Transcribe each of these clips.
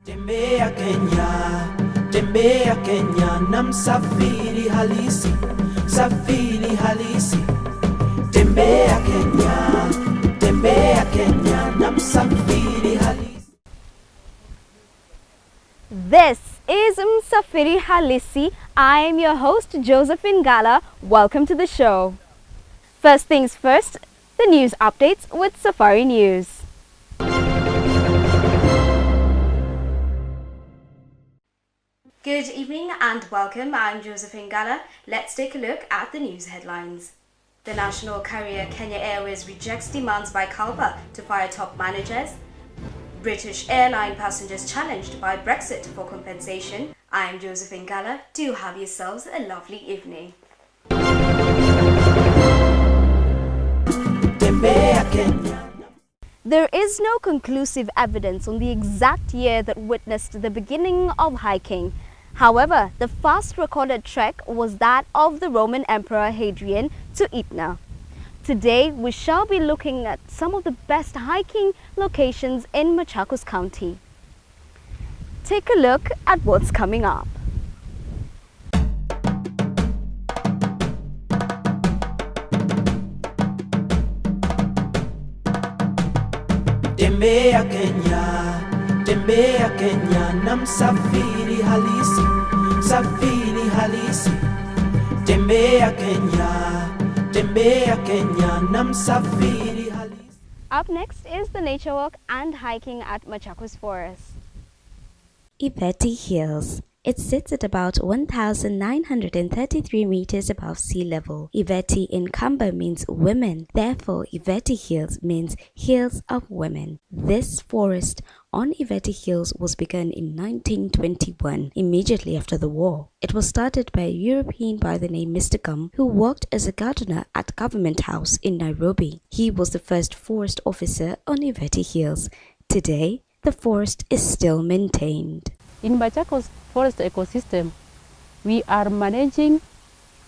Tembea Kenya na Msafiri Halisi, Msafiri Halisi. Tembea Kenya na Msafiri Halisi. This is Msafiri Halisi. I am your host, Josephine Gala. Welcome to the show. First things first, the news updates with Safari News. Good evening and welcome. I'm Josephine Gala. Let's take a look at the news headlines. The national carrier Kenya Airways rejects demands by CALPA to fire top managers. British airline passengers challenged by Brexit for compensation. I'm Josephine Gala. Do have yourselves a lovely evening. There is no conclusive evidence on the exact year that witnessed the beginning of hiking. However, the first recorded trek was that of the Roman Emperor Hadrian to Etna. Today, we shall be looking at some of the best hiking locations in Machakos County. Take a look at what's coming up. Tembea Kenya na Msafiri Halisi, Msafiri Halisi. Tembea Kenya na Msafiri Halisi. Up next is the nature walk and hiking at Machakos Forest. Iveti Hills. It sits at about 1,933 meters above sea level. Iveti in Kamba means women. Therefore, Iveti Hills means Hills of Women. This forest on Iveti Hills was begun in 1921, immediately after the war. It was started by a European by the name Mr. Gum, who worked as a gardener at Government House in Nairobi. He was the first forest officer on Iveti Hills. Today, the forest is still maintained. In Machakos forest ecosystem, we are managing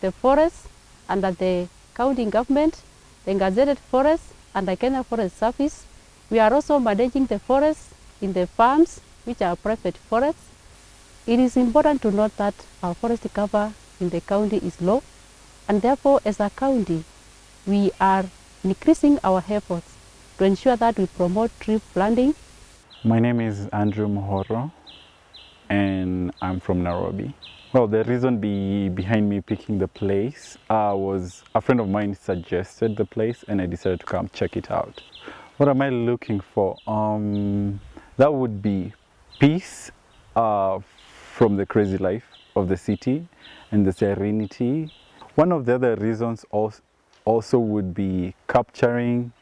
the forests under the county government, the gazetted forests under Kenya Forest Service. We are also managing the forests in the farms, which are private forests. It is important to note that our forest cover in the county is low, and therefore as a county, we are increasing our efforts to ensure that we promote tree planting. My name is Andrew Mohoro, and I'm from Nairobi. Well, the reason behind me picking the place was a friend of mine suggested the place and I decided to come check it out. What am I looking for? That would be peace from the crazy life of the city and the serenity. One of the other reasons also would be capturing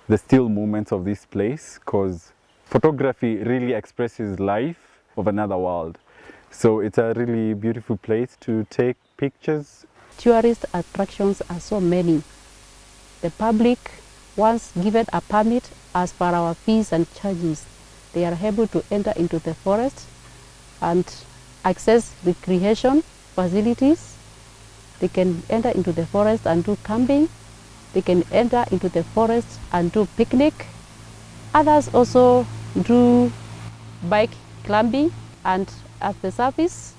the still moments of this place, because photography really expresses life of another world. So it's a really beautiful place to take pictures. Tourist attractions are so many. The public, once given a permit as per our fees and charges, they are able to enter into the forest and access recreation facilities. They can enter into the forest and do camping. They can enter into the forest and do picnic. Others also do bike climbing, and as the service,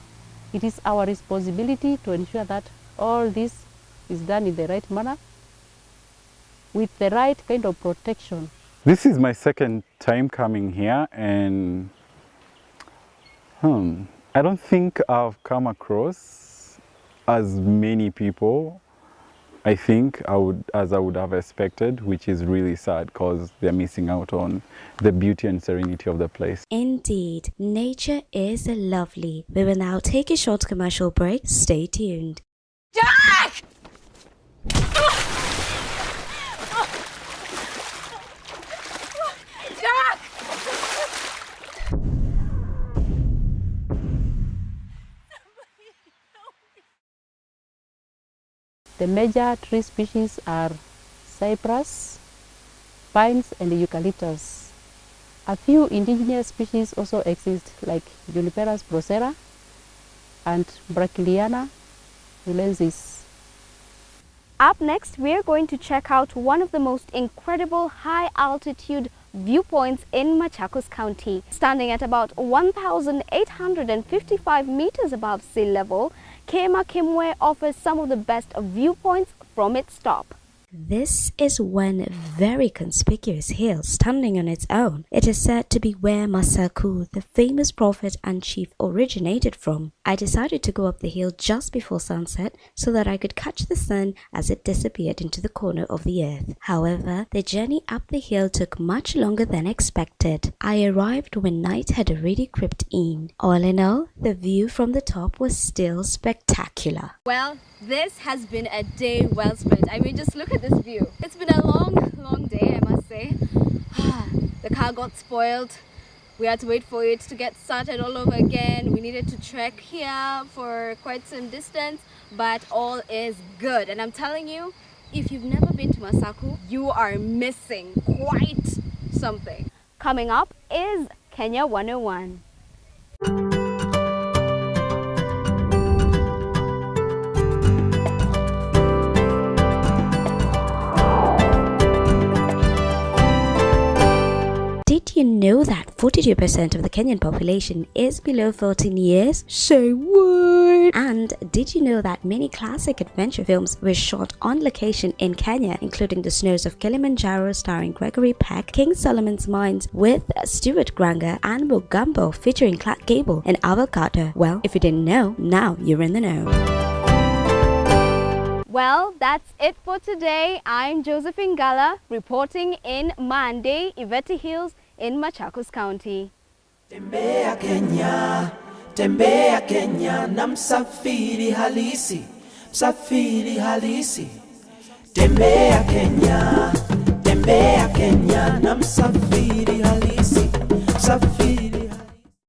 it is our responsibility to ensure that all this is done in the right manner with the right kind of protection. This is my second time coming here, and I don't think I've come across as many people I think as I would have expected, which is really sad because they're missing out on the beauty and serenity of the place. Indeed, nature is lovely. We will now take a short commercial break. Stay tuned. Jack! Jack! The major tree species are cypress, pines, and eucalyptus. A few indigenous species also exist, like Juniperus procera and Brachyliana hulensis. Up next, we're going to check out one of the most incredible high-altitude viewpoints in Machakos County. Standing at about 1,855 meters above sea level, Kyamwilu offers some of the best viewpoints from its top. This is one very conspicuous hill standing on its own. It is said to be where Masaku, the famous prophet and chief, originated from. I decided to go up the hill just before sunset so that I could catch the sun as it disappeared into the corner of the earth. However, the journey up the hill took much longer than expected. I arrived when night had already crept in. All in all, the view from the top was still spectacular. Well, this has been a day well spent. I mean, just look at this view. It's been a long day, I must say. The car got spoiled. We had to wait for it to get started all over again. We needed to trek here for quite some distance, but all is good. And I'm telling you, if you've never been to Masaku, you are missing quite something. Coming up is Kenya 101. Did you know that 42% of the Kenyan population is below 14 years? Say what? And did you know that many classic adventure films were shot on location in Kenya, including The Snows of Kilimanjaro starring Gregory Peck, King Solomon's Mines with Stuart Granger, and Mugambo featuring Clark Gable and Abel Carter? Well, if you didn't know, now you're in the know. Well, that's it for today. I'm Josephine Gala reporting in Mande, Iveti Hills in Machakos County. Tembea Kenya na Msafiri Halisi, Msafiri Halisi. Tembea Kenya na Msafiri Halisi, Msafiri